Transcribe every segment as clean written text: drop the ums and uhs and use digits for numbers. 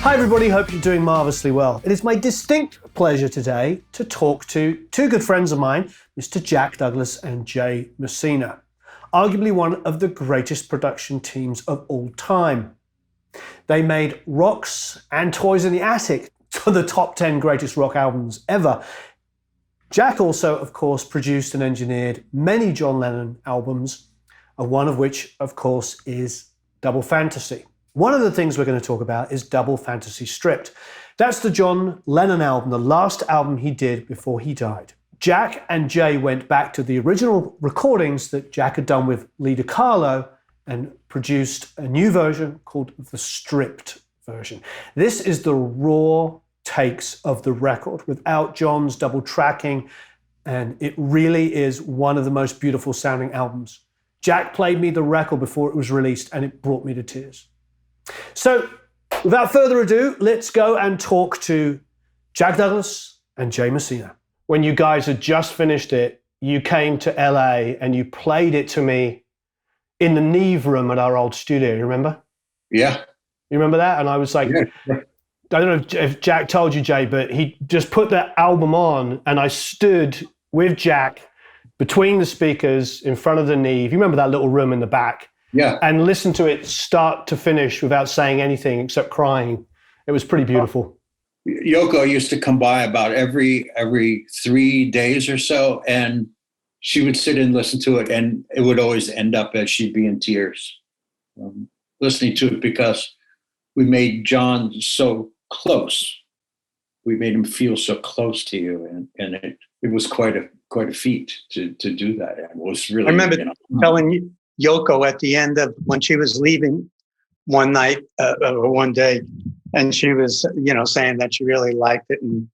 Hi everybody, hope you're doing marvellously well. It is my distinct pleasure today to talk to two good friends of mine, Mr. Jack Douglas and Jay Messina, arguably one of the greatest production teams of all time. They made Rocks and Toys in the Attic to the top 10 greatest rock albums ever. Jack also, of course, produced and engineered many John Lennon albums, one of which, of course, is Double Fantasy. One of the things we're going to talk about is Double Fantasy Stripped. That's the John Lennon album, the last album he did before he died. Jack and Jay went back to the original recordings that Jack had done with Lee DiCarlo and produced a new version called the Stripped version. This is the raw takes of the record without John's double tracking, and it really is one of the most beautiful sounding albums. Jack played me the record before it was released and it brought me to tears. So, without further ado, let's go and talk to Jack Douglas and Jay Messina. When you guys had just finished it, you came to LA and you played it to me in the Neve room at our old studio, you remember? Yeah. You remember that? And I was like, Yeah. I don't know if Jack told you, Jay, but he just put that album on and I stood with Jack between the speakers in front of the Neve. You remember that little room in the back? Yeah. And listened to it start to finish without saying anything except crying. It was pretty beautiful. Yoko used to come by about every 3 days or so, and she would sit and listen to it, and it would always end up as she'd be in tears listening to it, because we made John so close. We made him feel so close to you, and it was quite a feat to do that. It was really. I remember telling Yoko at the end of when she was leaving one night or one day, and she was, saying that she really liked it. And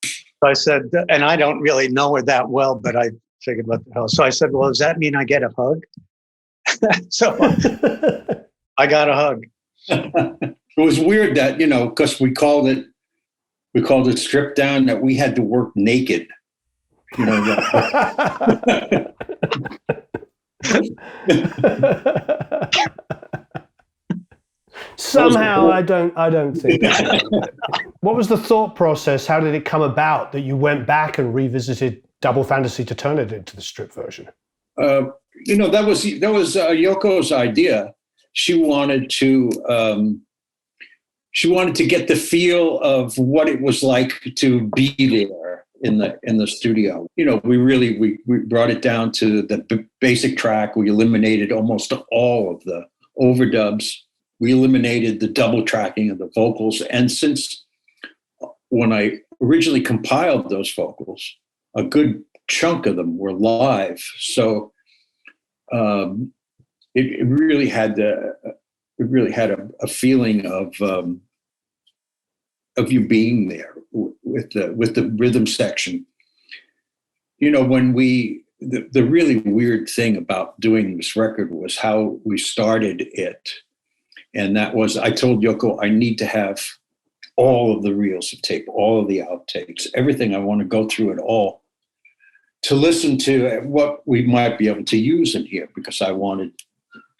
so I said, and I don't really know her that well, but I figured what the hell. So I said, well, does that mean I get a hug? So I got a hug. It was weird that, because we called it Stripped Down, that we had to work naked. Somehow, I don't think. What was the thought process? How did it come about that you went back and revisited Double Fantasy to turn it into the strip version? That was Yoko's idea. She wanted to get the feel of what it was like to be there in the studio. We brought it down to the basic track. We eliminated almost all of the overdubs. We eliminated the double tracking of the vocals. And since when I originally compiled those vocals, a good chunk of them were live. So it really had a feeling of you being there with the rhythm section. When the really weird thing about doing this record was how we started it. And that was, I told Yoko, I need to have all of the reels of tape, all of the outtakes, everything. I want to go through it all to listen to what we might be able to use in here, because I wanted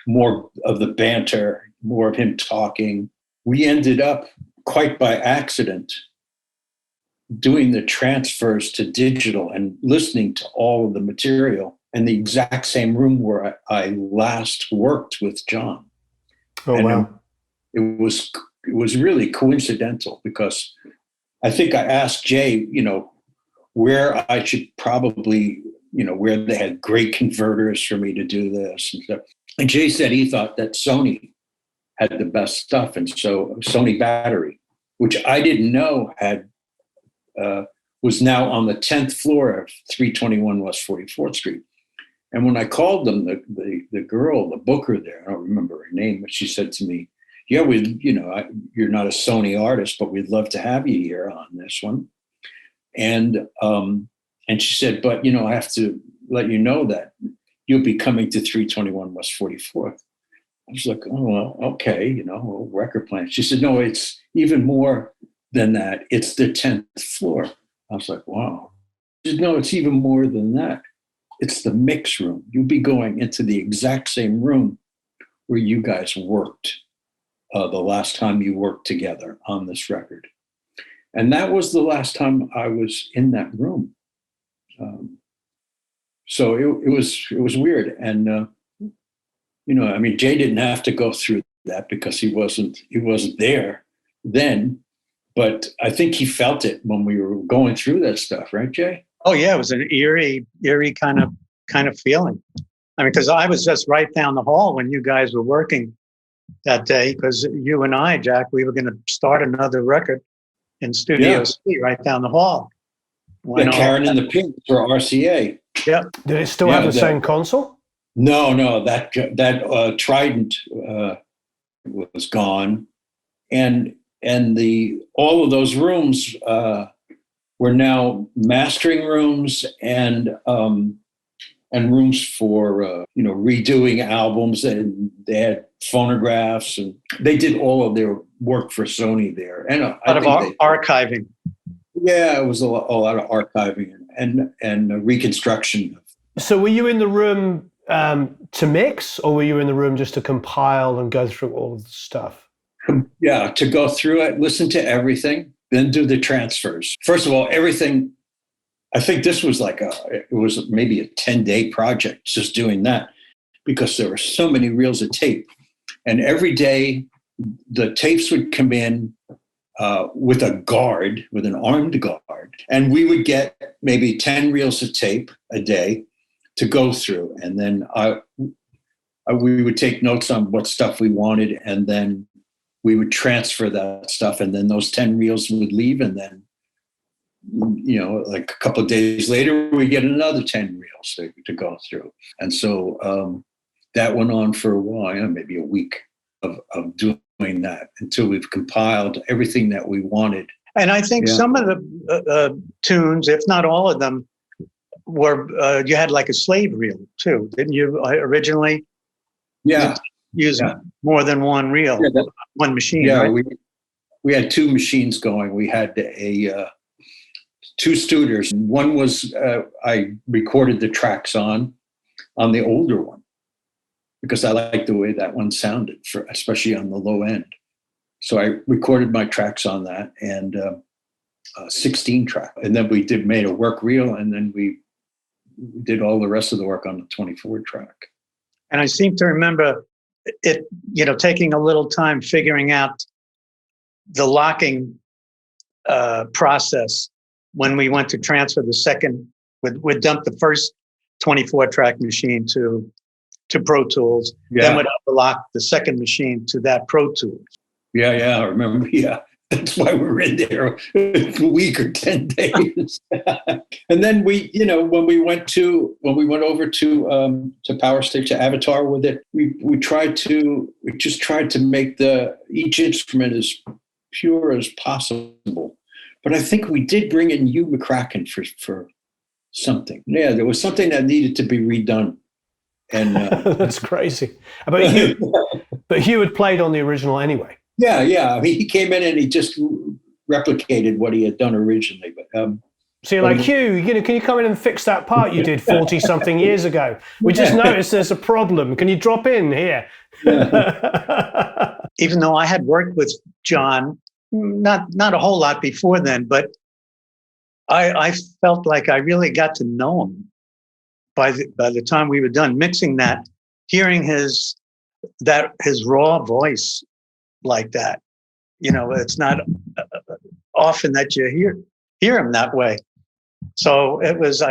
more of the banter, more of him talking. We ended up, quite by accident, doing the transfers to digital and listening to all of the material in the exact same room where I last worked with John. Oh, and wow. It was really coincidental, because I think I asked Jay, where I should probably, where they had great converters for me to do this and stuff. And Jay said he thought that Sony had the best stuff. And so Sony Battery, which I didn't know was now on the 10th floor of 321 West 44th Street. And when I called them, the girl, the booker there, I don't remember her name, but she said to me, yeah, you're not a Sony artist, but we'd love to have you here on this one. And she said, but, I have to let you know that you'll be coming to 321 West 44th. I was like, oh, well, okay, record plant. She said, no, it's even more than that. It's the 10th floor. I was like, wow. She said, no, it's even more than that. It's the mix room. You'll be going into the exact same room where you guys worked the last time you worked together on this record. And that was the last time I was in that room. So it was weird. And, I mean, Jay didn't have to go through that because he wasn't there then, but I think he felt it when we were going through that stuff, right, Jay? Oh yeah, it was an eerie kind of feeling. I mean, because I was just right down the hall when you guys were working that day, because you and I, Jack, we were going to start another record in Studio C right down the hall. Yeah, Karen and the Pinks for RCA. Yeah. Did it still have the same console? No, that Trident was gone, and all of those rooms were now mastering rooms and rooms for redoing albums, and they had phonographs, and they did all of their work for Sony there, and archiving. Yeah, it was a lot of archiving and reconstruction. So were you in the room to mix, or were you in the room just to compile and go through all of the stuff? Yeah, to go through it, listen to everything, then do the transfers. First of all, everything, I think this was it was maybe a 10-day project just doing that, because there were so many reels of tape. And every day the tapes would come in with an armed guard. And we would get maybe 10 reels of tape a day to go through. And then we would take notes on what stuff we wanted, and then we would transfer that stuff. And then those 10 reels would leave. And then, like a couple of days later, we get another 10 reels to go through. And so that went on for a while, maybe a week of doing that until we've compiled everything that we wanted. And I think some of the tunes, if not all of them, were you had like a slave reel too, didn't you? Originally, use more than one reel, one machine. Yeah, right? we had two machines going. We had two Studers. One was I recorded the tracks on the older one, because I liked the way that one sounded, especially on the low end. So I recorded my tracks on that, and 16 track. And then we made a work reel, and then we did all the rest of the work on the 24 track. And I seem to remember it, taking a little time figuring out the locking process when we went to transfer the second. We'd dump the first 24 track machine to Pro Tools, then would lock the second machine to that Pro Tools. Yeah, I remember. Yeah, that's why we were in there a week or 10 days. And then when we went over to Power Stage, to Avatar with it, we just tried to make each instrument as pure as possible. But I think we did bring in Hugh McCracken for something. Yeah, there was something that needed to be redone. And that's crazy. But Hugh had played on the original anyway. Yeah. I mean, he came in and he just replicated what he had done originally. But so you're like, Hugh, can you come in and fix that part you did 40 something years ago? We just noticed there's a problem. Can you drop in here? Yeah. Even though I had worked with John, not a whole lot before then, but I felt like I really got to know him by the time we were done mixing that, hearing his raw voice like that. It's not often that you hear him that way. So it was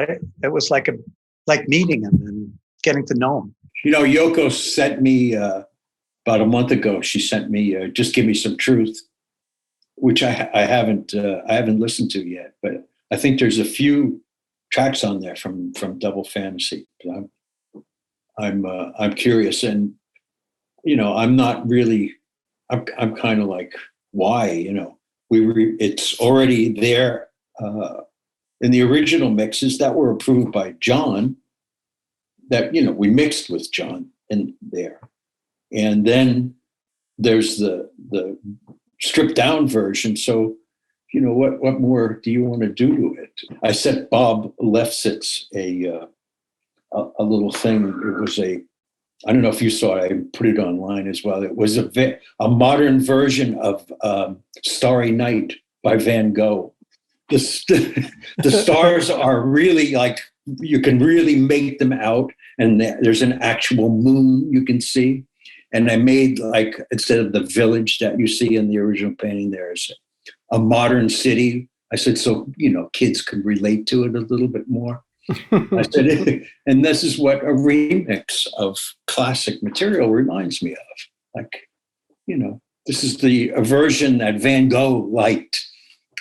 like meeting him and getting to know him. Yoko sent me about a month ago. She sent me "Just Give Me Some Truth," which I haven't listened to yet, but I think there's a few tracks on there from Double Fantasy. I'm curious, and I'm not really. I'm kind of like, why? It's already there in the original mixes that were approved by John. That we mixed with John in there, and then there's the stripped down version. So, what more do you want to do to it? I sent Bob Lefsitz a little thing. It was I don't know if you saw it. I put it online as well. It was a modern version of Starry Night by Van Gogh. The stars are really like, you can really make them out, and there's an actual moon you can see. And I made, like, instead of the village that you see in the original painting, there's a modern city. I said, so, kids could relate to it a little bit more. I said, and this is what a remix of classic material reminds me of. Like, this is a version that Van Gogh liked.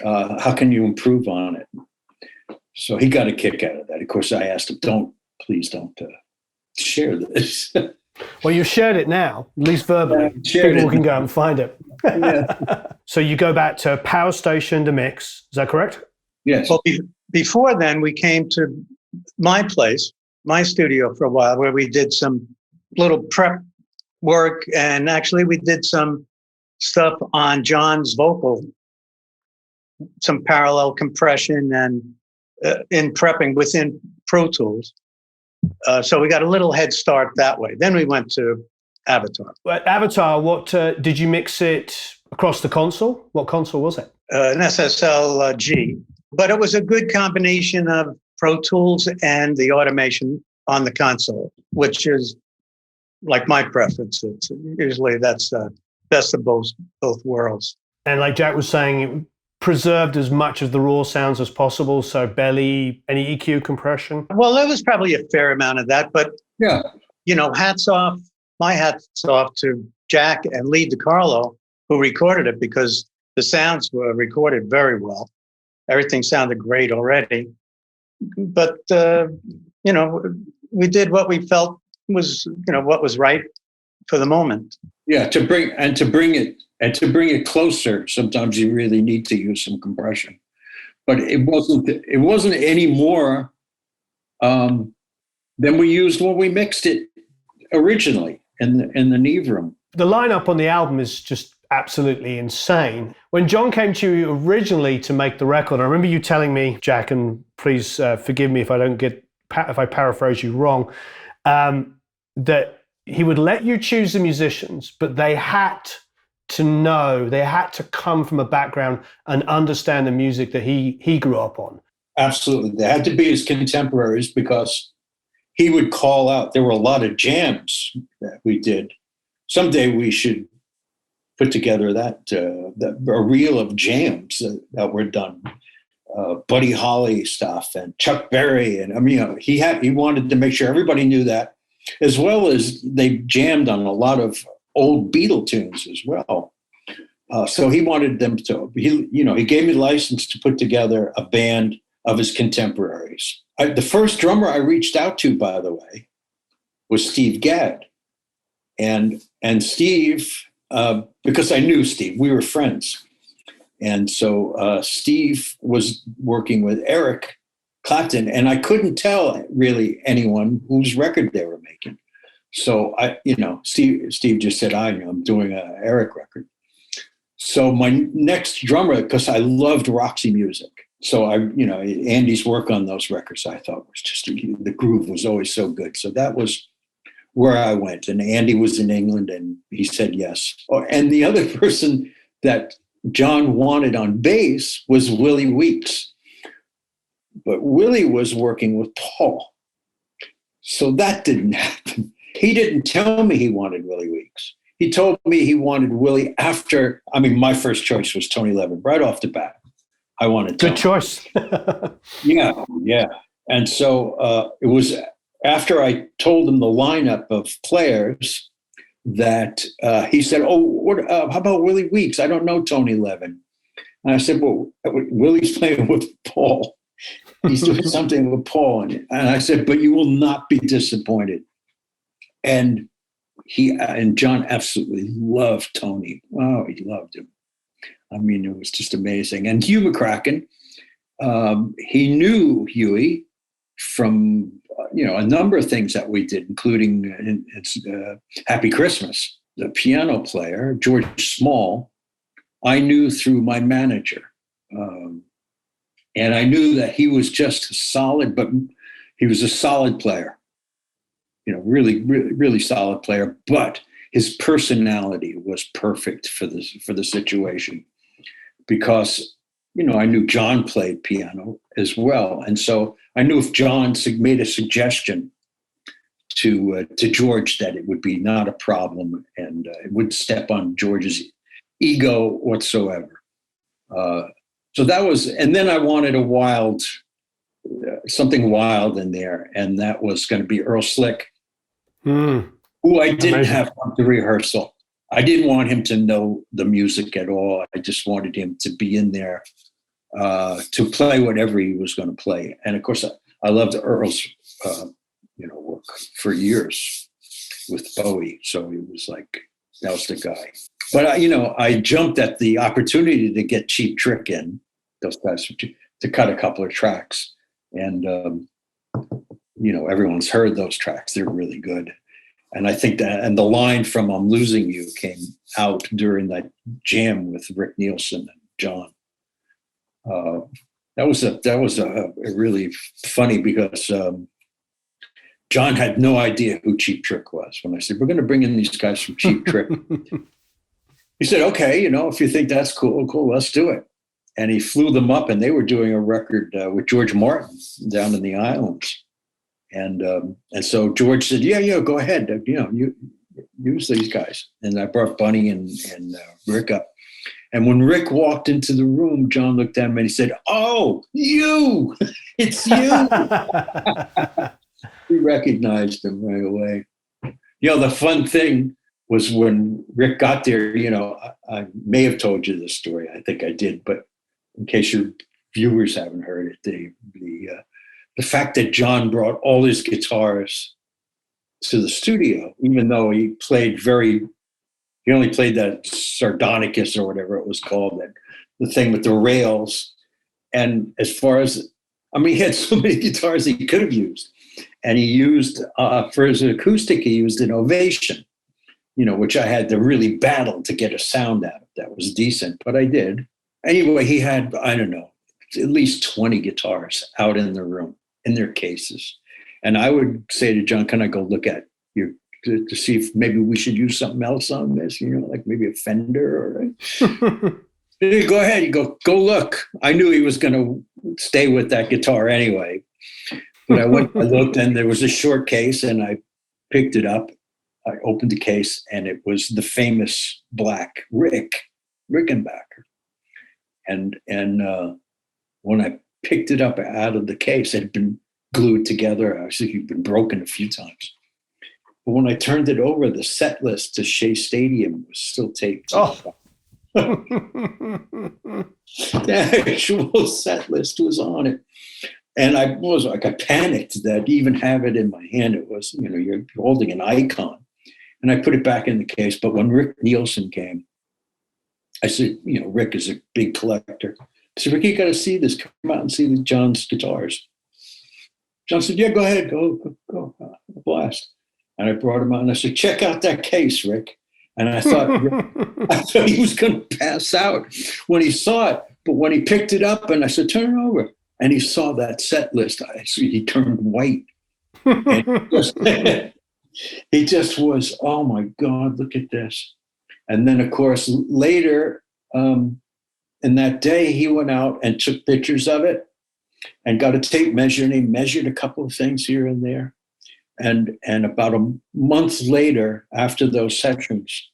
How can you improve on it? So he got a kick out of that. Of course, I asked him, please don't share this. Well, you shared it now, at least verbally. People can go and find it. Yeah. So you go back to Power Station to mix. Is that correct? Yes. Well, before then, we came to my place, my studio for a while, where we did some little prep work. And actually, we did some stuff on John's vocal, some parallel compression and in prepping within Pro Tools. So we got a little head start that way. Then we went to Avatar. Avatar, what did you mix it across the console? What console was it? An SSL G. But it was a good combination of Pro Tools and the automation on the console, which is like my preference. It's usually that's the best of both worlds. And like Jack was saying, it preserved as much of the raw sounds as possible. So barely any EQ compression. Well, there was probably a fair amount of that, but yeah, hats off to Jack and Lee DiCarlo, who recorded it, because the sounds were recorded very well. Everything sounded great already. But, we did what we felt was, what was right for the moment. Yeah, to bring it closer, sometimes you really need to use some compression. But it wasn't any more than we used when we mixed it originally in the Neve room. The lineup on the album is just absolutely insane. When John came to you originally to make the record, I remember you telling me, Jack, and please forgive me if I paraphrase you wrong, that he would let you choose the musicians, but they had to come from a background and understand the music that he grew up on. Absolutely. They had to be his contemporaries, because he would call out. There were a lot of jams that we did. Someday we should put together a reel of jams that were done. Buddy Holly stuff and Chuck Berry. And he wanted to make sure everybody knew that, as well as they jammed on a lot of old Beatle tunes as well. So he wanted them to, he gave me license to put together a band of his contemporaries. The first drummer I reached out to, by the way, was Steve Gadd. And Steve, because I knew Steve, we were friends. And so Steve was working with Eric Clapton, and I couldn't tell really anyone whose record they were making. So Steve just said, I'm doing an Eric record. So my next drummer, because I loved Roxy music. So Andy's work on those records, I thought was just, the groove was always so good. So that was where I went. And Andy was in England, and he said yes. And the other person that John wanted on bass was Willie Weeks. But Willie was working with Paul. So that didn't happen. He didn't tell me he wanted Willie Weeks. He told me he wanted Willie after, my first choice was Tony Levin. Right off the bat, I wanted Tony. Good choice. Yeah. And so it was after I told him the lineup of players that he said, how about Willie Weeks? I don't know Tony Levin. And I said, well, Willie's playing with Paul. He's doing something with Paul. And I said, but you will not be disappointed. And John absolutely loved Tony. Oh, he loved him. It was just amazing. And Hugh McCracken, he knew Huey from a number of things that we did, including Happy Christmas. The piano player, George Small, I knew through my manager. And I knew that he was just solid, but he was a solid player. really solid player, but his personality was perfect for the situation, because I knew John played piano as well, and so I knew if John made a suggestion to George, that it would be not a problem, and it wouldn't step on George's ego whatsoever. So that was, and then I wanted something wild in there, and that was going to be Earl Slick, who I didn't have come to rehearsal. I didn't want him to know the music at all. I just wanted him to be in there to play whatever he was going to play. And of course, I loved Earl's work for years with Bowie. So he was like, that was the guy. But I jumped at the opportunity to get Cheap Trick in, those guys, to cut a couple of tracks. And, everyone's heard those tracks. They're really good. And I think that, and the line from "I'm Losing You" came out during that jam with Rick Nielsen and John. That was a really funny, because John had no idea who Cheap Trick was. When I said, we're going to bring in these guys from Cheap Trick, he said, okay, if you think that's cool, let's do it. And he flew them up, and they were doing a record with George Martin down in the islands. And so George said, yeah, go ahead. You use these guys. And I brought Bunny and Rick up. And when Rick walked into the room, John looked at him and he said, "Oh, you, it's you." He recognized him right away. The fun thing was when Rick got there, I may have told you this story. I think I did, but in case your viewers haven't heard it, the fact that John brought all his guitars to the studio, even though he only played that Sardonicus or whatever it was called, the thing with the rails. And as far as, he had so many guitars he could have used. And he used, for his acoustic, he used an Ovation, which I had to really battle to get a sound out of that was decent, but I did. Anyway, he had, I don't know, at least 20 guitars out in the room, in their cases. And I would say to John, can I go look at you to see if maybe we should use something else on this, like maybe a Fender or go ahead, you go look. I knew he was going to stay with that guitar anyway. But I looked, and there was a short case, and I picked it up. I opened the case, and it was the famous black Rickenbacker. And when I picked it up out of the case, it had been glued together. Actually, it had been broken a few times. But when I turned it over, the set list to Shea Stadium was still taped. Oh. The actual set list was on it. And I panicked that even have it in my hand. It was, you're holding an icon. And I put it back in the case. But when Rick Nielsen came, I said, Rick is a big collector. I said, Rick, you got to see this. Come out and see John's guitars. John said, yeah, go ahead. Go. Blast. And I brought him out and I said, check out that case, Rick. And I thought he was going to pass out when he saw it. But when he picked it up and I said, turn it over. And he saw that set list. He turned white. And he just was, oh my God, look at this. And then, of course, later in that day, he went out and took pictures of it and got a tape measure, and he measured a couple of things here and there. And about a month later, after those sessions,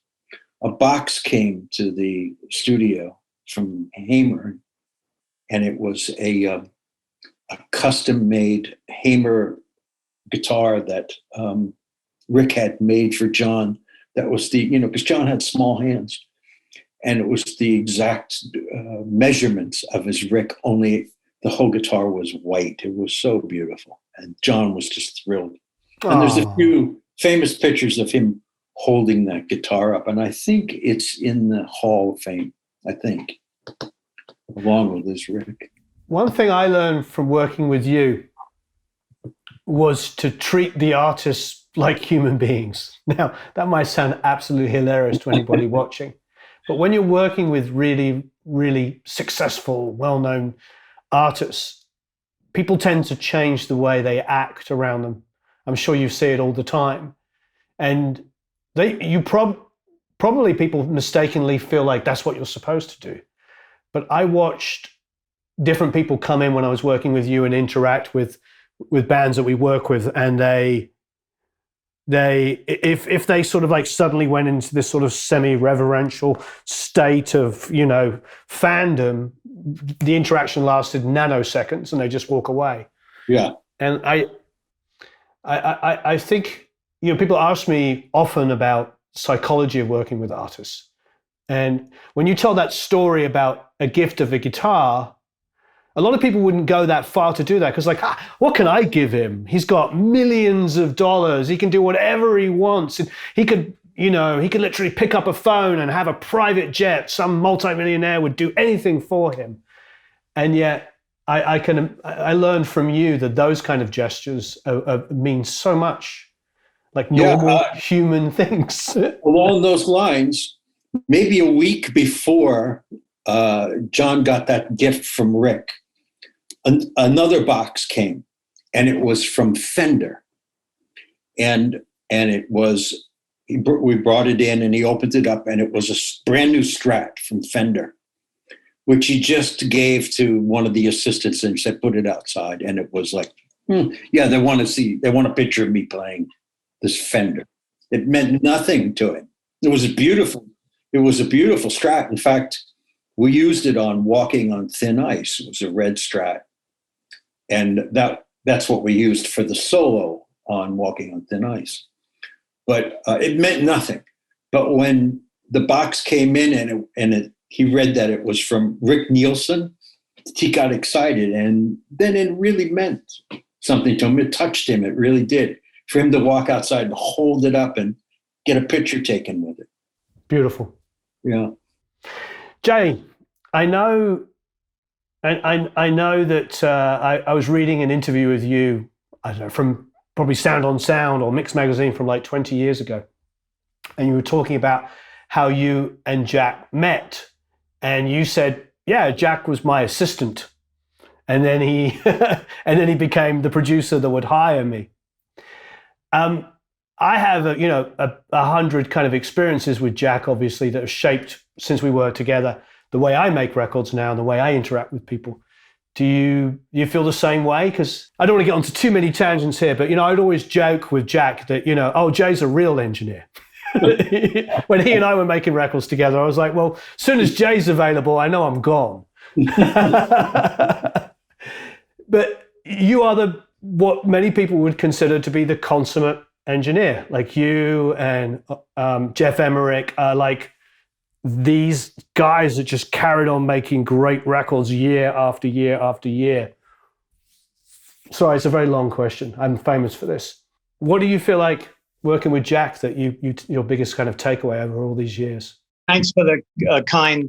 a box came to the studio from Hamer, and it was a custom-made Hamer guitar that Rick had made for John. That was because John had small hands, and it was the exact measurements of his Rick, only the whole guitar was white. It was so beautiful, and John was just thrilled. And there's a few famous pictures of him holding that guitar up, and I think it's in the Hall of Fame, I think, along with his Rick. One thing I learned from working with you was to treat the artists like human beings. Now, that might sound absolutely hilarious to anybody watching, but when you're working with really, really successful, well-known artists, people tend to change the way they act around them. I'm sure you see it all the time. And probably people mistakenly feel like that's what you're supposed to do. But I watched different people come in when I was working with you and interact with bands that we work with, and if they sort of like suddenly went into this sort of semi-reverential state of, you know, fandom, the interaction lasted nanoseconds and they just walk away. Yeah. And I think, you know, people ask me often about psychology of working with artists. And when you tell that story about a gift of a guitar, a lot of people wouldn't go that far to do that because, like, what can I give him? He's got millions of dollars. He can do whatever he wants. He could, you know, he could literally pick up a phone and have a private jet. Some multimillionaire would do anything for him. And yet, I learned from you that those kind of gestures mean so much, like normal human things. Along those lines, maybe a week before John got that gift from Rick, another box came, and it was from Fender, and it was, we brought it in, and he opened it up, and it was a brand new Strat from Fender, which he just gave to one of the assistants and said, "Put it outside." And it was like, yeah, they want a picture of me playing this Fender. It meant nothing to him. It was a beautiful Strat. In fact, we used it on Walking on Thin Ice. It was a red Strat. And that's what we used for the solo on Walking on Thin Ice. But it meant nothing. But when the box came in and he read that it was from Rick Nielsen, he got excited. And then it really meant something to him. It touched him. It really did. For him to walk outside and hold it up and get a picture taken with it. Beautiful. Yeah. Jay, I know that I was reading an interview with you, I don't know, from probably Sound on Sound or Mix Magazine from like 20 years ago. And you were talking about how you and Jack met. And you said, yeah, Jack was my assistant. And then he became the producer that would hire me. I have 100 kind of experiences with Jack, obviously, that have shaped, since we were together, the way I make records now and the way I interact with people. Do you feel the same way? Because I don't want to get onto too many tangents here, but, you know, I'd always joke with Jack that, you know, oh, Jay's a real engineer. When he and I were making records together, I was like, well, as soon as Jay's available, I know I'm gone. But you are what many people would consider to be the consummate engineer. Like you and Jeff Emmerich are like these guys that just carried on making great records year after year after year. Sorry, it's a very long question. I'm famous for this. What do you feel like working with Jack that your biggest kind of takeaway over all these years? Thanks for the kind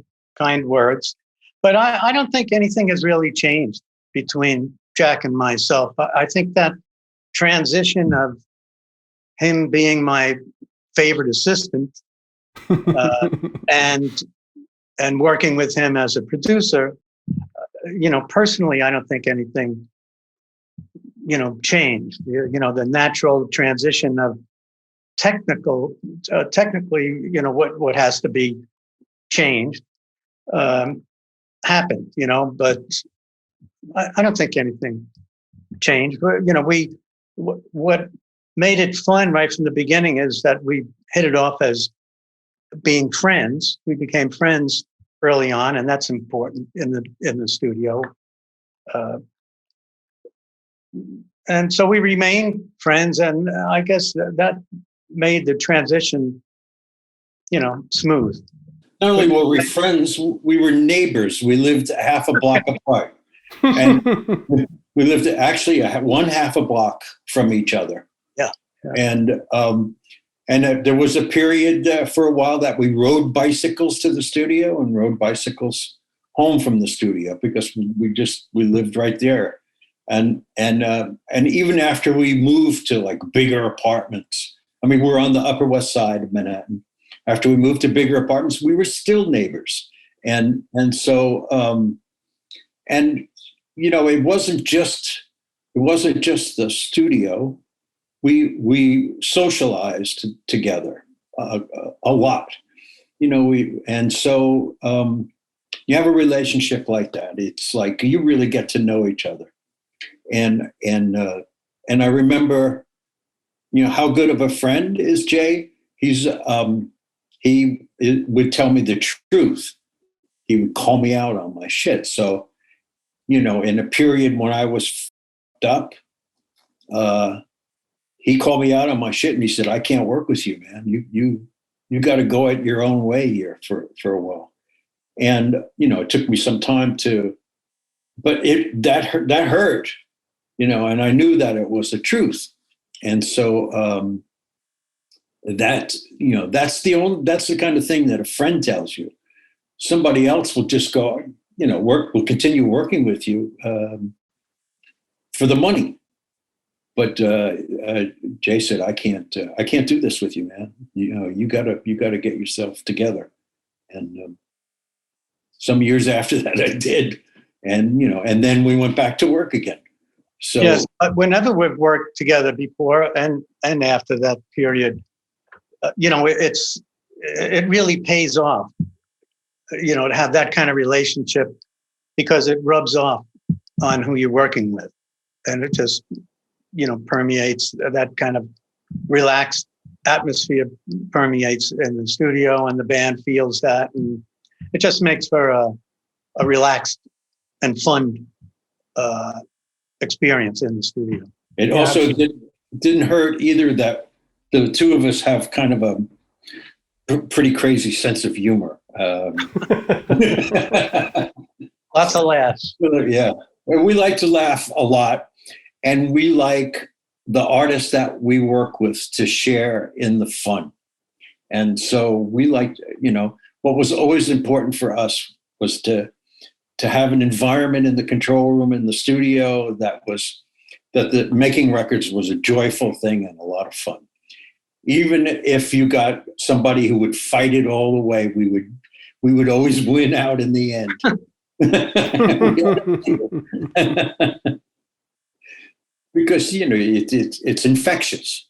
words. But I don't think anything has really changed between Jack and myself. I think that transition of him being my favorite assistant and working with him as a producer, personally, I don't think anything, changed. The natural transition of technically, what has to be changed happened, but I don't think anything changed. What made it fun right from the beginning is that we hit it off as being friends. We became friends early on, and that's important in the studio. And so we remained friends, and I guess that made the transition, smooth. Not only were we friends, we were neighbors. We lived half a block apart. And we lived actually one half a block from each other. Yeah. And there was a period for a while that we rode bicycles to the studio and rode bicycles home from the studio because we lived right there. And even after we moved to like bigger apartments, I mean, we're on the Upper West Side of Manhattan. After we moved to bigger apartments, we were still neighbors. And so it wasn't just the studio. we socialized together a lot. And so you have a relationship like that. It's like you really get to know each other. And I remember, how good of a friend is Jay. He would tell me the truth. He would call me out on my shit. So, in a period when I was up, he called me out on my shit and he said, I can't work with you, man. You got to go at your own way here for a while. And, it took me some time but that hurt, and I knew that it was the truth. And so, that's the kind of thing that a friend tells you. Somebody else will just go, will continue working with you, for the money. But Jay said, I can't do this with you, man. You gotta get yourself together. And some years after that, I did, and then we went back to work again. So yes, whenever we've worked together before and after that period, it really pays off, to have that kind of relationship, because it rubs off on who you're working with, and it just permeates. That kind of relaxed atmosphere permeates in the studio, and the band feels that, and it just makes for a relaxed and fun experience in the studio. It also didn't hurt either that the two of us have kind of a pretty crazy sense of humor. Lots of laughs. Yeah, we like to laugh a lot. And we like the artists that we work with to share in the fun. And so we like, what was always important for us was to have an environment in the control room, in the studio, that the making records was a joyful thing and a lot of fun. Even if you got somebody who would fight it all the way, we would always win out in the end. Because it's infectious.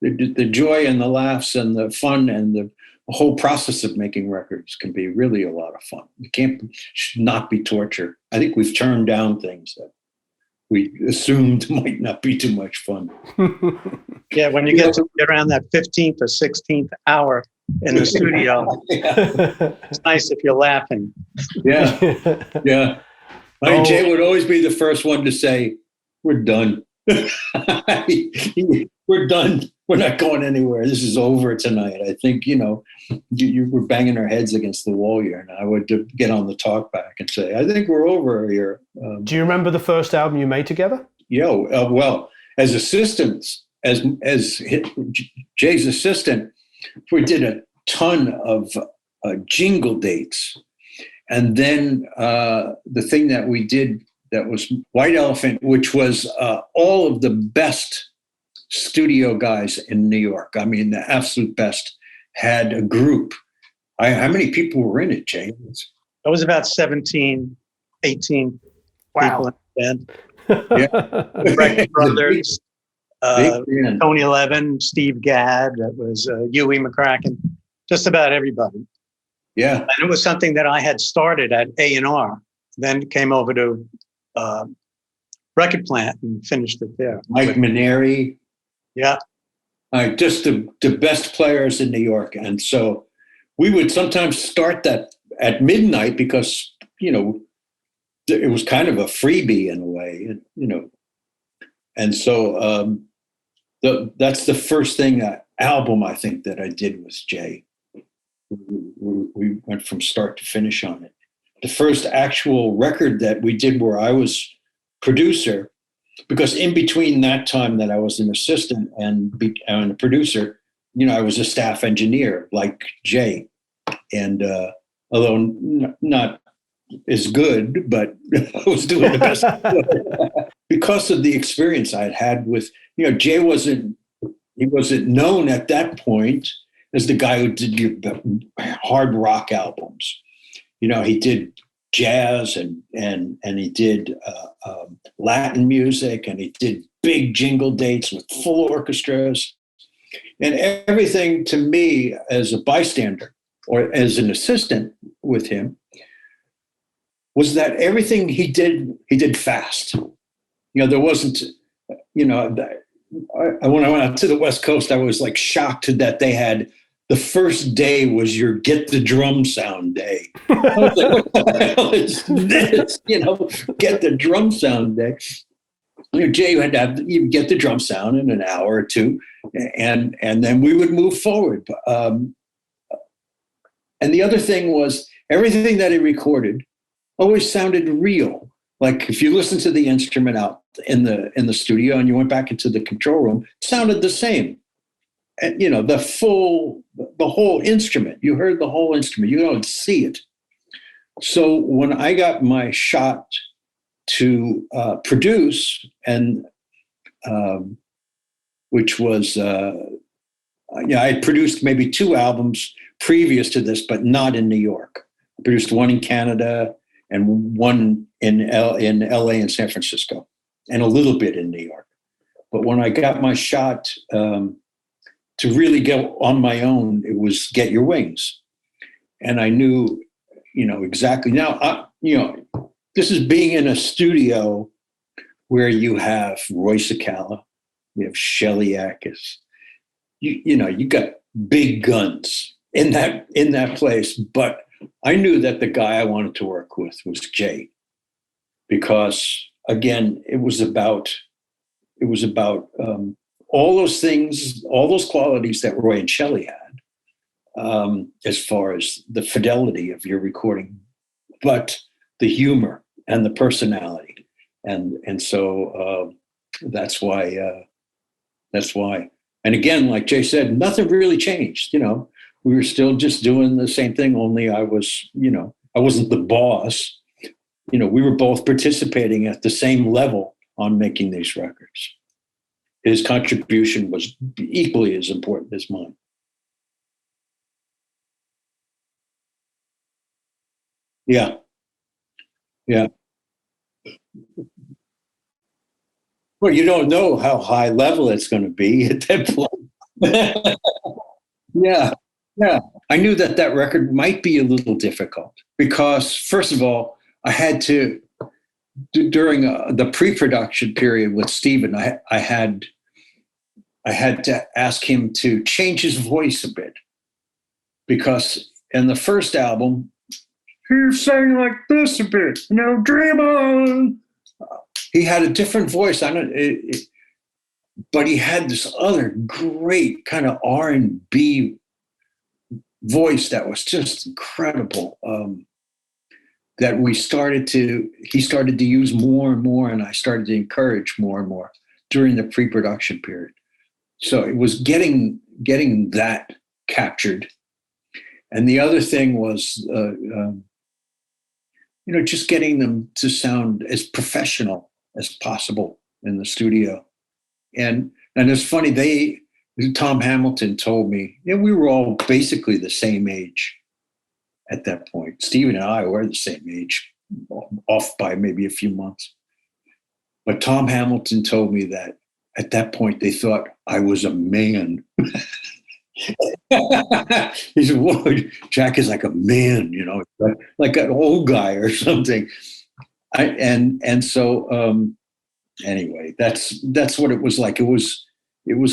The joy and the laughs and the fun and the whole process of making records can be really a lot of fun. It should not be torture. I think we've turned down things that we assumed might not be too much fun. Yeah, when you get to around that 15th or 16th hour in the studio, it's nice if you're laughing. Yeah, yeah. Jay would always be the first one to say, we're done. We're done. We're not going anywhere. This is over tonight. I think, you were banging our heads against the wall here. And I would get on the talk back and say, I think we're over here. Do you remember the first album you made together? Well, as assistants, as Jay's assistant, we did a ton of jingle dates. And then the thing that we did that was White Elephant, which was all of the best studio guys in New York. I mean, the absolute best, had a group. How many people were in it, James? It was about 17, 18 people in the band. Yeah. Breck Brothers, Tony Levin, Steve Gadd, that was Huey McCracken, just about everybody. Yeah. And it was something that I had started at A&R, then came over to Record Plant and finished it there. Mike Maneri. Yeah. Just the best players in New York. And so we would sometimes start that at midnight because, it was kind of a freebie in a way, And so that's the first album I think that I did with Jay. We went from start to finish on it. The first actual record that we did where I was producer, because in between that time that I was an assistant and a producer, I was a staff engineer like Jay. And although not as good, but I was doing the best because of the experience I'd had with, Jay wasn't known at that point as the guy who did hard rock albums. He did jazz and he did Latin music, and he did big jingle dates with full orchestras, and everything to me as a bystander or as an assistant with him was that everything he did fast. There wasn't, when I went out to the West Coast, I was like shocked that they had the first day was your get the drum sound day. I was like, what the hell is this? Get the drum sound day. Jay, you get the drum sound in an hour or two, and then we would move forward. And the other thing was everything that he recorded always sounded real. Like if you listen to the instrument out in the studio and you went back into the control room, it sounded the same. And, the whole instrument, you heard the whole instrument, you don't see it. So when I got my shot to produce, and which was, I had produced maybe 2 albums previous to this, but not in New York. I produced one in Canada and one in LA and San Francisco, and a little bit in New York. But when I got my shot to really go on my own, it was Get Your Wings. And I knew, exactly. Now, this is being in a studio where you have Roy Cicala, you have Shelley Ackes, you got big guns in that place. But I knew that the guy I wanted to work with was Jay, because again, it was about all those things, all those qualities that Roy and Shelley had, as far as the fidelity of your recording, but the humor and the personality, and so that's why. And again, like Jay said, nothing really changed. We were still just doing the same thing. Only I wasn't the boss. We were both participating at the same level on making these records. His contribution was equally as important as mine. Yeah. Well, you don't know how high level it's going to be at that point. Yeah. I knew that record might be a little difficult because, first of all, I had to, during the pre-production period with Stephen, I had to ask him to change his voice a bit, because in the first album, he sang like this a bit, dream on. He had a different voice. But he had this other great kind of R&B voice that was just incredible. That he started to use more and more, and I started to encourage more and more during the pre-production period. So it was getting that captured. And the other thing was, just getting them to sound as professional as possible in the studio. And it's funny, Tom Hamilton told me, we were all basically the same age at that point. Stephen and I were the same age, off by maybe a few months. But Tom Hamilton told me that at that point they thought I was a man. He said, "Whoa, Jack is like a man, like an old guy or something." So anyway, that's what it was like. It was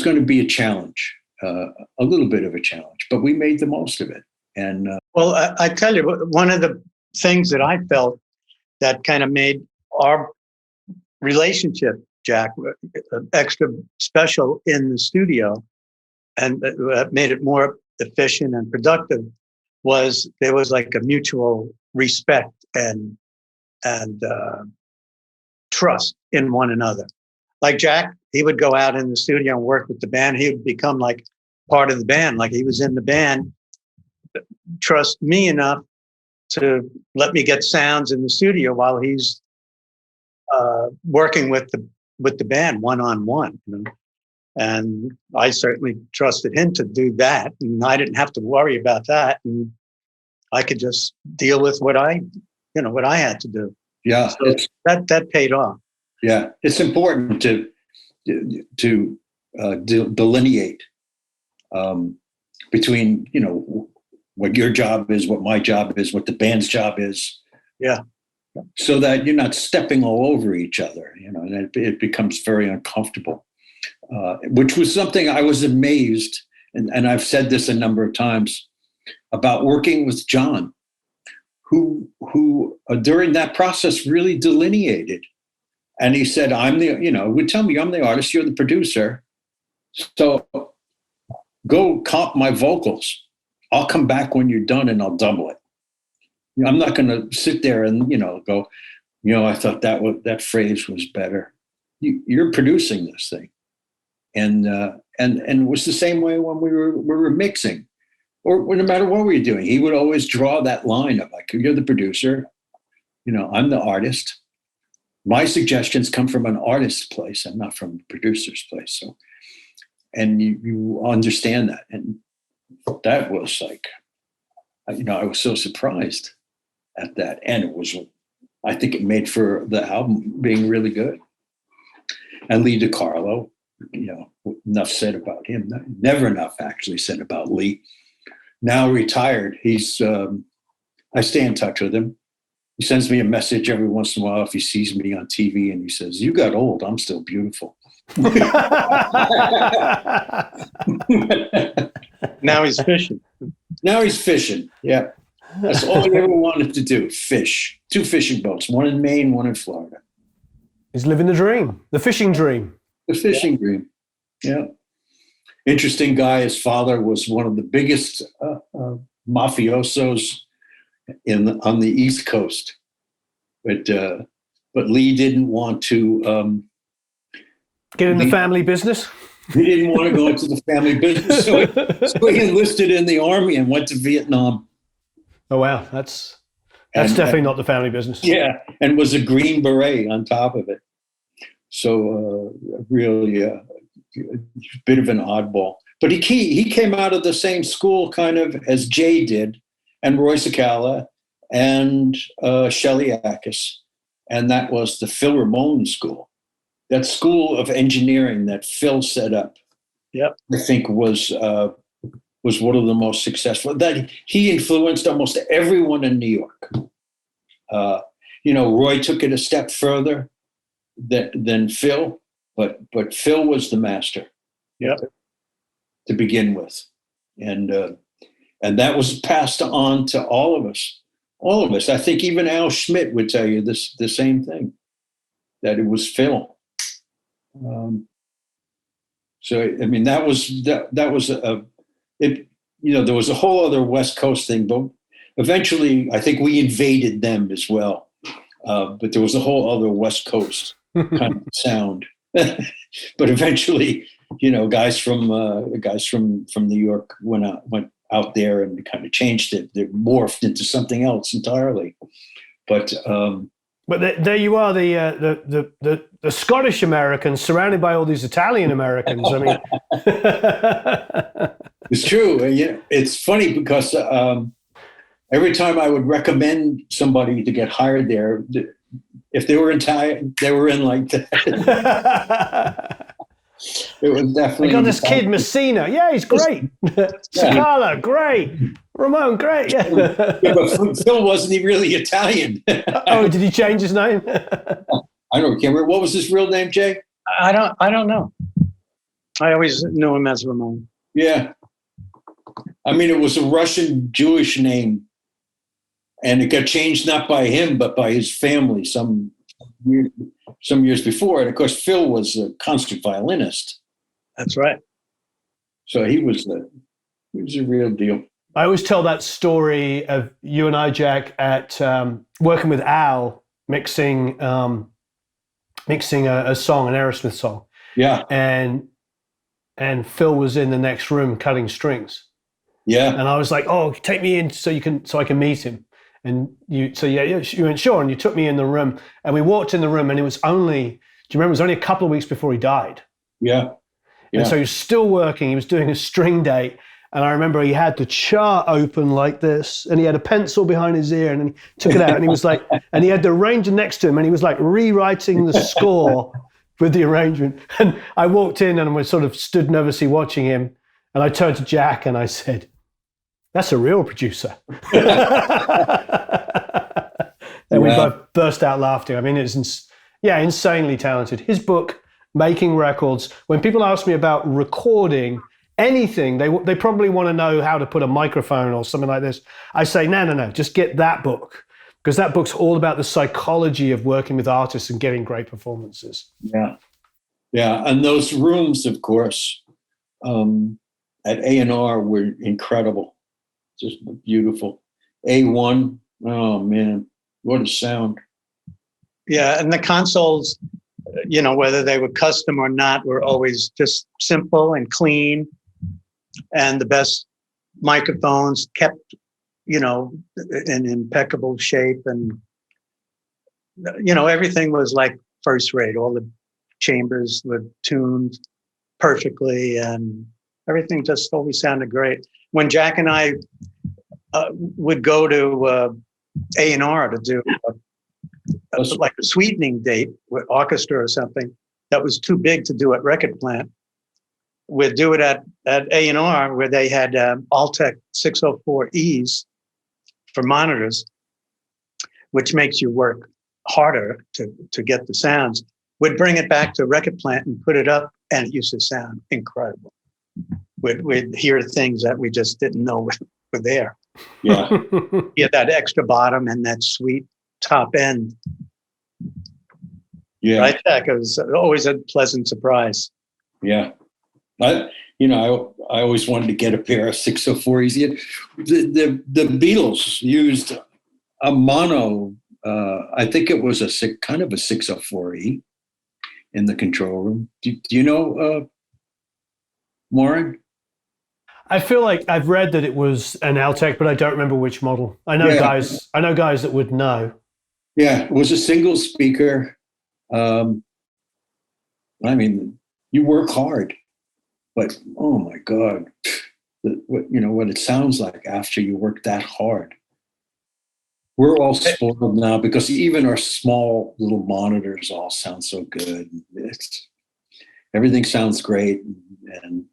going to be a challenge, a little bit of a challenge, but we made the most of it. And well, I tell you, one of the things that I felt that kind of made our relationship, Jack, extra special in the studio, and made it more efficient and productive, was there was like a mutual respect and trust in one another. Like Jack, he would go out in the studio and work with the band. He would become like part of the band, like he was in the band. Trust me enough to let me get sounds in the studio while he's working with the band one-on-one. And I certainly trusted him to do that, and I didn't have to worry about that. And I could just deal with what I what I had to do. Yeah, So that paid off. yeah. It's important to delineate between what your job is, what my job is, what the band's job is. Yeah. So that you're not stepping all over each other, and it becomes very uncomfortable. Which was something I was amazed, and I've said this a number of times about working with John, who during that process really delineated. And he said, would tell me, I'm the artist, you're the producer. So go comp my vocals. I'll come back when you're done and I'll double it. I'm not going to sit there and, go, I thought that phrase was better. You're producing this thing. And it was the same way when we were mixing, or no matter what we were doing. He would always draw that line of like, you're the producer, I'm the artist. My suggestions come from an artist's place and not from a producer's place. So, and you understand that. And that was like, I was so surprised at that. And I think it made for the album being really good. And Lee DiCarlo, enough said about him. Never enough actually said about Lee. Now retired, he's, I stay in touch with him. He sends me a message every once in a while if he sees me on TV, and he says, "You got old, I'm still beautiful." Now he's fishing. Now he's fishing, yeah. That's all he ever wanted to do, fish. 2 fishing boats, one in Maine, one in Florida. He's living the dream, the fishing dream. The fishing dream, yeah. Interesting guy. His father was one of the biggest mafiosos on the East Coast, but Lee didn't want to get in the family business. He didn't want to go into the family business, so he enlisted in the army and went to Vietnam. Oh wow, that's definitely not the family business. Yeah, and was a Green Beret on top of it. So really a bit of an oddball. But he came out of the same school kind of as Jay did, and Roy Cicala, and Shelley Akis. And that was the Phil Ramone School. That school of engineering that Phil set up, yep, I think was one of the most successful. That he influenced almost everyone in New York. Roy took it a step further than Phil, but Phil was the master, yep, to begin with, and that was passed on to all of us. All of us. I think even Al Schmidt would tell you the same thing, that it was Phil. So I mean, that was there was a whole other West Coast thing, but eventually I think we invaded them as well. But there was a whole other West Coast kind of sound. But eventually, guys from New York went out there and kind of changed it. They morphed into something else entirely. But there you are, the Scottish Americans surrounded by all these Italian Americans. I mean, it's true. It's funny because every time I would recommend somebody to get hired there, if they were Italian, they were in like that. It was definitely. I got this kid, Messina. Yeah, he's great. Cicala, great. Ramone, great. Yeah. But Phil wasn't he really Italian? Oh, did he change his name? I don't remember. What was his real name, Jay? I don't know. I always knew him as Ramone. Yeah. I mean, it was a Russian Jewish name, and it got changed not by him, but by his family some years before. And of course, Phil was a concert violinist. That's right. So he was a real deal. I always tell that story of you and I, Jack, at working with Al, mixing a song, an Aerosmith song. Yeah. And Phil was in the next room cutting strings. Yeah. And I was like, "Oh, take me in so I can meet him." And you went, "Sure." And you took me in the room, and we walked in the room, and it was only, do you remember, it was only a couple of weeks before he died. Yeah. And so he was still working. He was doing a string date, And I remember he had the chart open like this, and he had a pencil behind his ear, and then he took it out, and he was like, and he had the arranger next to him, and he was like rewriting the score with the arrangement. And I walked in and I sort of stood nervously watching him, and I turned to Jack and I said, "That's a real producer." And we both burst out laughing. I mean, it's insanely talented. His book, Making Records, when people ask me about recording anything, they probably want to know how to put a microphone or something like this. I say, no, just get that book, because that book's all about the psychology of working with artists and getting great performances. Yeah. And those rooms, of course, at A&R were incredible. Just beautiful. A1, oh man, what a sound. Yeah, and the consoles, whether they were custom or not, were always just simple and clean. And the best microphones kept, in impeccable shape. And, everything was like first rate. All the chambers were tuned perfectly, and everything just always sounded great. When Jack and I would go to A&R to do like a sweetening date with orchestra or something that was too big to do at Record Plant, we'd do it at A&R, where they had Altec 604Es for monitors, which makes you work harder to get the sounds. We'd bring it back to Record Plant and put it up, and it used to sound incredible. We'd hear things that we just didn't know were there. Yeah. Yeah, that extra bottom and that sweet top end. Yeah. Right, Jack? It was always a pleasant surprise. Yeah. I always wanted to get a pair of 604s. The Beatles used a mono, I think it was kind of a 604E in the control room. Do you know, Warren? I feel like I've read that it was an Altec, but I don't remember which model. I know guys that would know. Yeah, it was a single speaker. I mean, you work hard, but oh my God, what it sounds like after you work that hard. We're all spoiled now because even our small little monitors all sound so good. Everything sounds great, and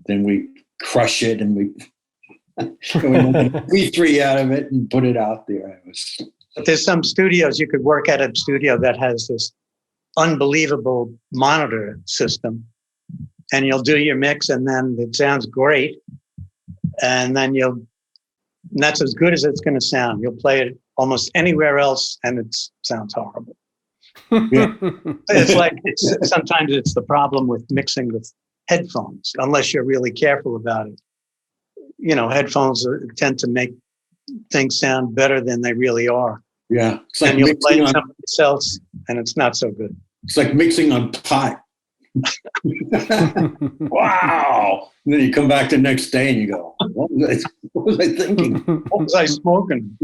then we crush it and we make V3 out of it and put it out there. But there's some studios you could work at a studio that has this unbelievable monitor system, and you'll do your mix, and then it sounds great, and then that's as good as it's going to sound. You'll play it almost anywhere else, and it sounds horrible. Yeah. It's like sometimes it's the problem with mixing with headphones, unless you're really careful about it. Headphones tend to make things sound better than they really are. Yeah. It's like and you'll play something else, and it's not so good. It's like mixing on pot. Wow. And then you come back the next day and you go, what was I thinking? What was I smoking?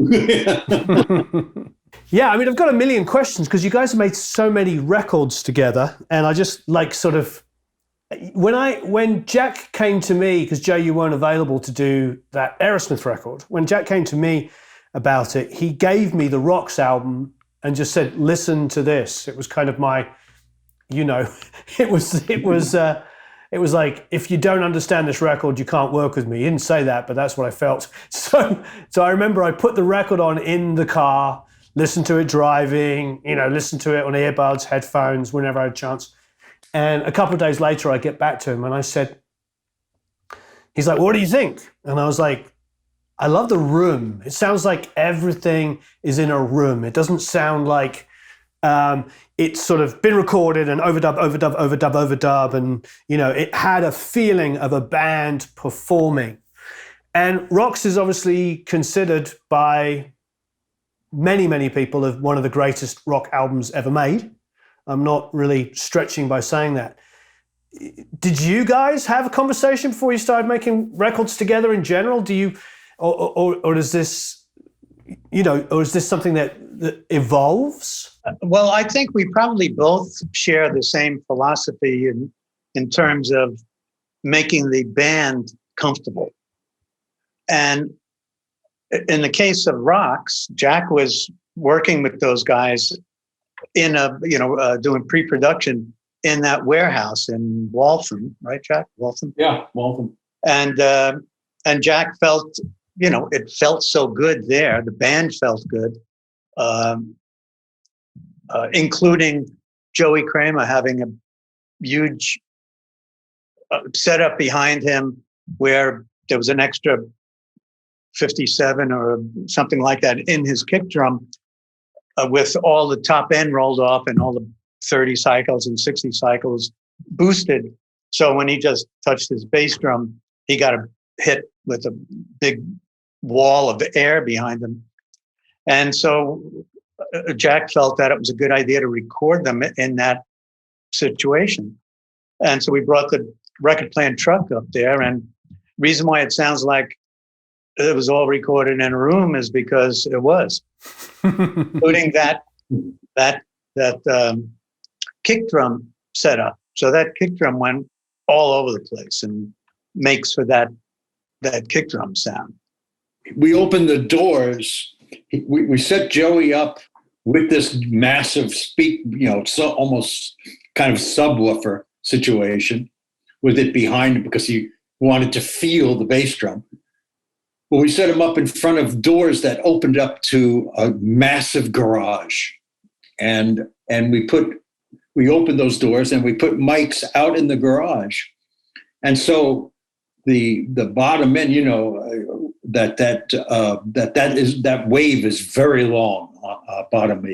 Yeah, I mean, I've got a million questions because you guys have made so many records together, and I just like sort of when Jack came to me, because Joe, you weren't available to do that Aerosmith record. When Jack came to me about it, he gave me the Rocks album and just said, "Listen to this." It was kind of my, it was like, if you don't understand this record, you can't work with me. He didn't say that, but that's what I felt. So I remember I put the record on in the car, listened to it driving, listened to it on earbuds, headphones, whenever I had a chance. And a couple of days later, I get back to him and I said, he's like, "What do you think?" And I was like, "I love the room. It sounds like everything is in a room. It doesn't sound like it's sort of been recorded and overdub. And, it had a feeling of a band performing." And Rocks is obviously considered by many, many people as one of the greatest rock albums ever made. I'm not really stretching by saying that. Did you guys have a conversation before you started making records together in general? Do you, or is this, or is this something that evolves? Well, I think we probably both share the same philosophy in terms of making the band comfortable. And in the case of Rocks, Jack was working with those guys in doing pre-production in that warehouse in Waltham, right, Jack? Waltham? Yeah, Waltham. And Jack felt, it felt so good there. The band felt good, including Joey Kramer having a huge setup behind him where there was an extra 57 or something like that in his kick drum with all the top end rolled off and all the 30 cycles and 60 cycles boosted. So when he just touched his bass drum, he got a hit with a big wall of air behind him. And so Jack felt that it was a good idea to record them in that situation. And so we brought the record playing truck up there. And reason why it sounds like it was all recorded in a room is because it was, including that kick drum setup. So that kick drum went all over the place and makes for that kick drum sound. We opened the doors. We set Joey up with this massive so almost kind of subwoofer situation with it behind him because he wanted to feel the bass drum. Well, we set him up in front of doors that opened up to a massive garage, and we opened those doors and we put mics out in the garage, and so the bottom end, that wave is very long. Bottom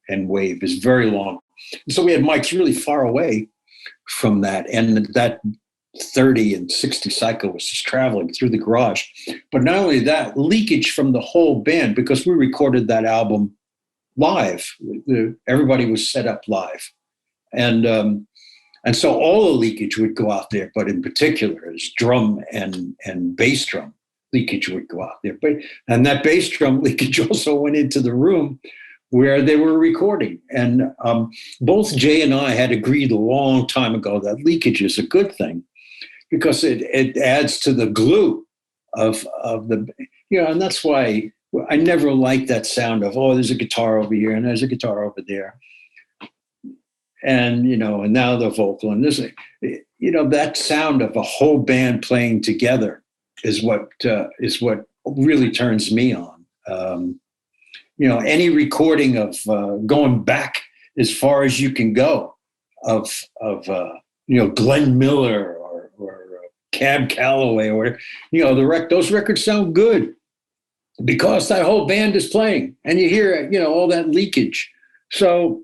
end wave is very long, and so we had mics really far away from that, and that 30 and 60 cycle was just traveling through the garage. But not only that, leakage from the whole band, because we recorded that album live. Everybody was set up live. And so all the leakage would go out there, but in particular is drum and bass drum leakage would go out there. And that bass drum leakage also went into the room where they were recording. And both Jay and I had agreed a long time ago that leakage is a good thing, because it adds to the glue of the, and that's why I never liked that sound of, there's a guitar over here and there's a guitar over there. And, and now the vocal and this, that sound of a whole band playing together is what really turns me on. Any recording of going back as far as you can go of Glenn Miller or Cab Calloway or those records sound good because that whole band is playing and you hear all that leakage. So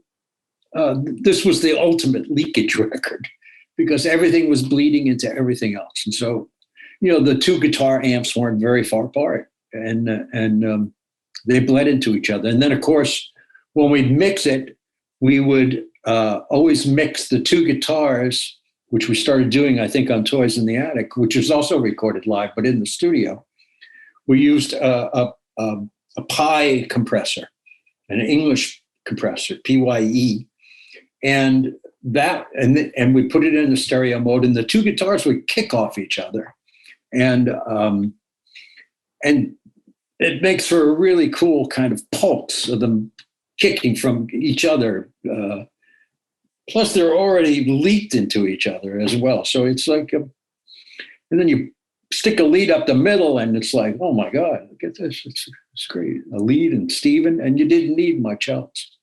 this was the ultimate leakage record because everything was bleeding into everything else. And so the two guitar amps weren't very far apart and they bled into each other. And then of course when we'd mix it, we would always mix the two guitars, which we started doing, I think, on Toys in the Attic, which was also recorded live, but in the studio. We used a Pi compressor, an English compressor, PYE, and we put it in the stereo mode, and the two guitars would kick off each other, and it makes for a really cool kind of pulse of them kicking from each other. Plus, they're already leaked into each other as well. So it's like, and then you stick a lead up the middle, and it's like, oh my God, look at this. It's great. A lead and Steven, and you didn't need much else.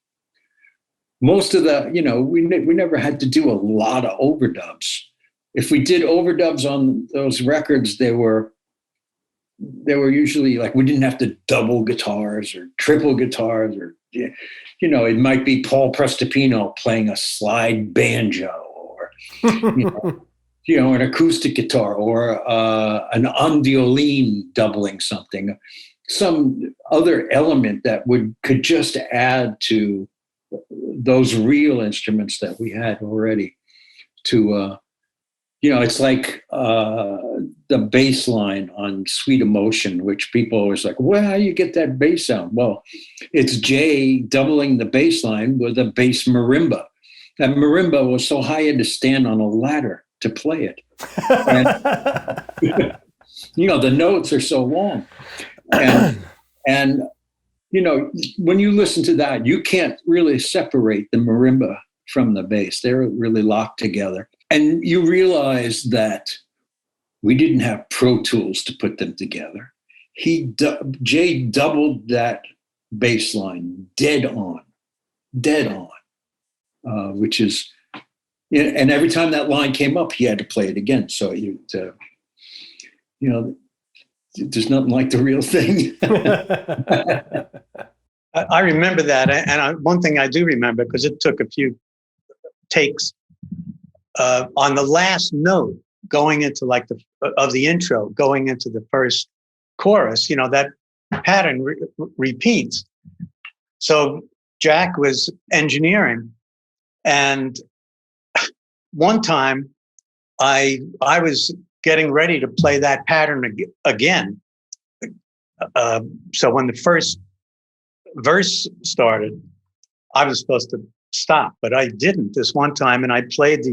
Most of the, we never had to do a lot of overdubs. If we did overdubs on those records, they were usually like, we didn't have to double guitars or triple guitars or, it might be Paul Prestopino playing a slide banjo or, an acoustic guitar or an ondioline doubling something, some other element that could just add to those real instruments that we had already to, it's like the bass line on Sweet Emotion, which people always like, well, how do you get that bass sound? Well, it's Jay doubling the bass line with a bass marimba. That marimba was so high I had to stand on a ladder to play it. the notes are so long. And when you listen to that, you can't really separate the marimba from the bass. They're really locked together. And you realize that we didn't have Pro Tools to put them together. Jay doubled that bass line dead on, which is, and every time that line came up, he had to play it again. So there's nothing like the real thing. I remember that, and one thing I do remember, because it took a few takes, on the last note going into the intro, going into the first chorus, that pattern repeats. So Jack was engineering, and one time I was getting ready to play that pattern again. So when the first verse started, I was supposed to stop, but I didn't this one time, and I played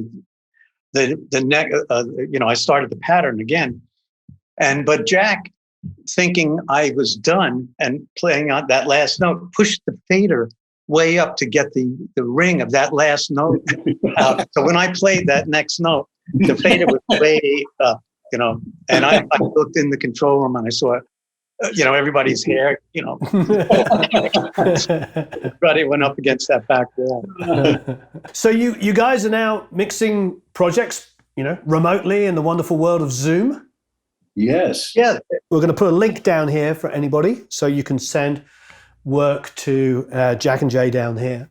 the neck. I started the pattern again, but Jack, thinking I was done and playing on that last note, pushed the fader way up to get the ring of that last note out. So when I played that next note, the fader was way up, and I looked in the control room and I saw, everybody's hair, everybody went up against that back wall. So you guys are now mixing projects, remotely in the wonderful world of Zoom? Yes. Yeah. We're going to put a link down here for anybody, so you can send work to Jack and Jay down here.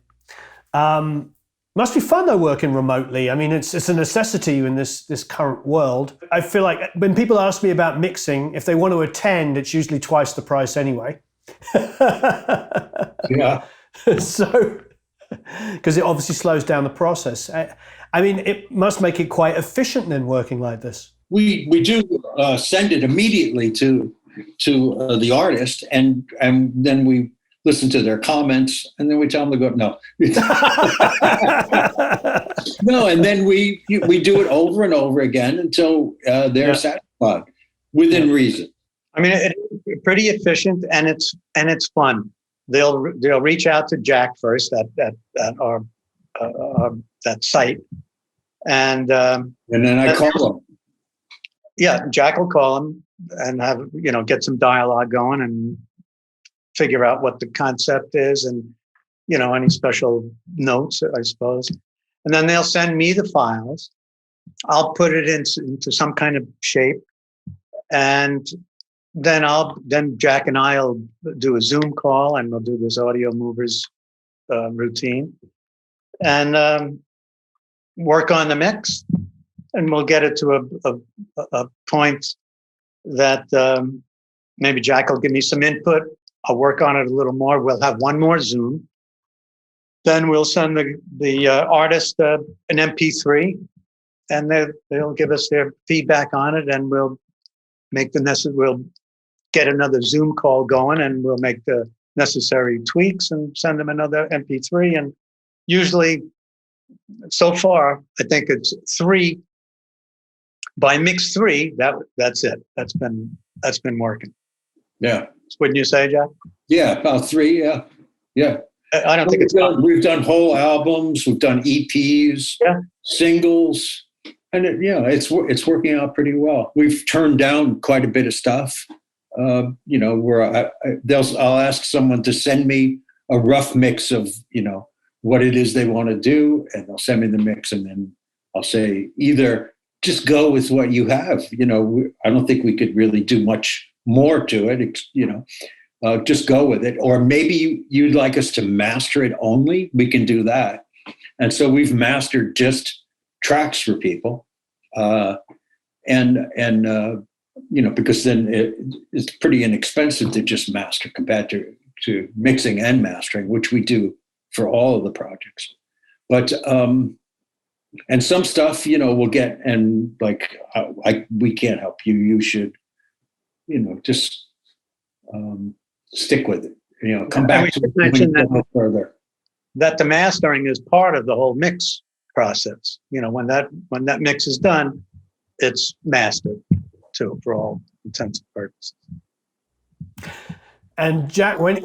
Must be fun though, working remotely. I mean, it's a necessity in this current world. I feel like when people ask me about mixing, if they want to attend, it's usually twice the price anyway. Yeah. So, because it obviously slows down the process. I mean, it must make it quite efficient then, working like this. We do send it immediately to the artist, and then we listen to their comments, and then we tell them to go, no. No, and then we do it over and over again until they're satisfied, within reason. I mean, it's pretty efficient, and it's fun. They'll reach out to Jack first at that site, and then I call them. Yeah, Jack will call him and have get some dialogue going and figure out what the concept is, and any special notes, I suppose. And then they'll send me the files. I'll put it into some kind of shape, and then Jack and I'll do a Zoom call, and we'll do this Audio Movers routine, and work on the mix, and we'll get it to a point that maybe Jack will give me some input. I'll work on it a little more. We'll have one more Zoom. Then we'll send the artist an MP3, and they'll give us their feedback on it, and we'll make we'll get another Zoom call going, and we'll make the necessary tweaks and send them another MP3. And usually, so far, I think it's 3. By mix 3, that's it. That's been working. Yeah. Wouldn't you say, Jack? Yeah, about 3. Yeah. I don't think we've done whole albums, we've done EPs, singles, and it's working out pretty well. We've turned down quite a bit of stuff. Where I'll ask someone to send me a rough mix of what it is they want to do, and they'll send me the mix, and then I'll say either just go with what you have. I don't think we could really do much more to it. Just go with it. Or maybe you'd like us to master it only. We can do that. And so we've mastered just tracks for people, because then it's pretty inexpensive to just master compared to mixing and mastering, which we do for all of the projects. But and some stuff, we'll get, and we can't help you. You should, just stick with it. Come back to mention that further. That the mastering is part of the whole mix process. When that mix is done, it's mastered too, for all intents and purposes. And Jack, when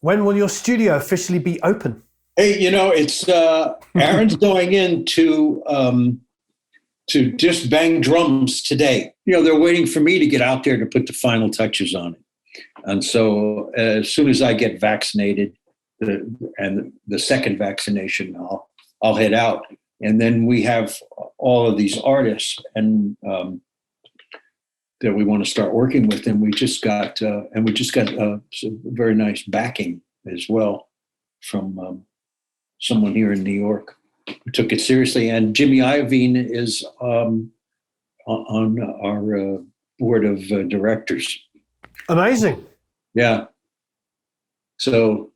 will your studio officially be open? Hey, it's Aaron's going in to just bang drums today. They're waiting for me to get out there to put the final touches on it. And so as soon as I get vaccinated, and the second vaccination, I'll head out. And then we have all of these artists and that we want to start working with, and we just got some very nice backing as well from someone here in New York who took it seriously. And Jimmy Iovine is on our board of directors. Amazing. Yeah. So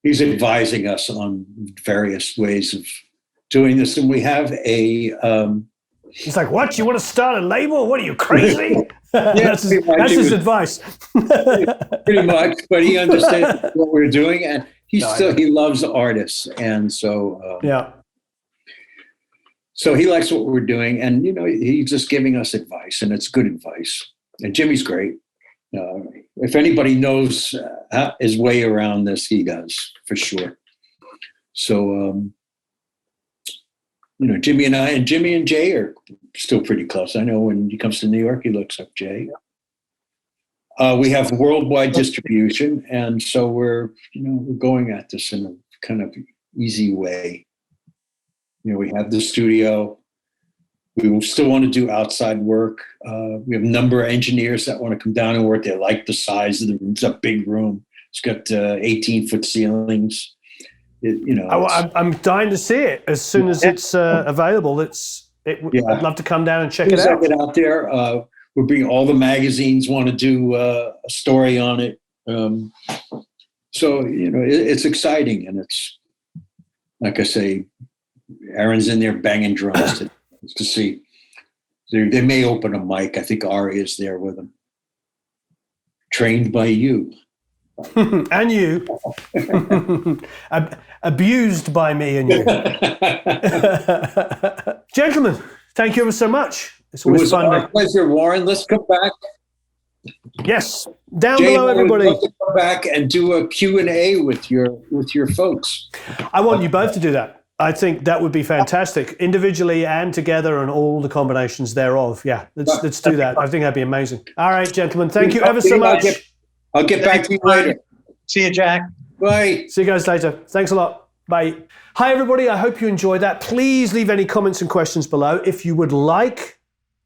he's advising us on various ways of doing this, and we have a. He's like, "What? You want to start a label? What are you, crazy?" Yeah, that's his advice. Pretty much, but he understands what we're doing, and he loves artists, and so so he likes what we're doing, and he's just giving us advice, and it's good advice. And Jimmy's great. If anybody knows his way around this, he does for sure. So Jimmy and Jay are still pretty close. I know when he comes to New York, he looks up Jay. We have worldwide distribution, and so we're going at this in a kind of easy way. We have the studio. We will still want to do outside work. We have a number of engineers that want to come down and work. They like the size of the room. It's a big room. It's got 18-foot ceilings. I'm dying to see it as soon as it's available. I'd love to come down and check it out. Get out there. We'll bring all the magazines. Want to do a story on it. So it's exciting, and it's like I say, Aaron's in there banging drums to see. They may open a mic. I think Ari is there with him. Trained by you. And you. Abused by me and you. Gentlemen, thank you ever so much. It's always fun. It was our pleasure, Warren. Let's come back. Yes. Down below, everybody. Let's come back and do a Q&A with your folks. I want you both to do that. I think that would be fantastic, individually and together, and all the combinations thereof. Yeah, let's do that. I think that'd be amazing. All right, gentlemen, thank you ever so much. I'll get back to you later. See you, Jack. Bye. See you guys later. Thanks a lot. Bye. Hi, everybody. I hope you enjoyed that. Please leave any comments and questions below. If you would like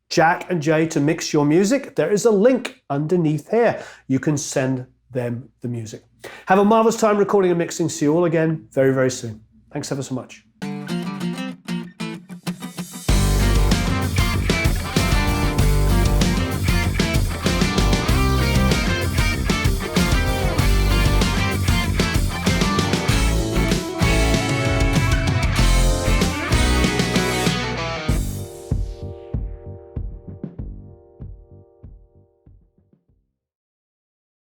Jack and Jay to mix your music, there is a link underneath here. You can send them the music. Have a marvelous time recording and mixing. See you all again very, very soon. Thanks ever so much.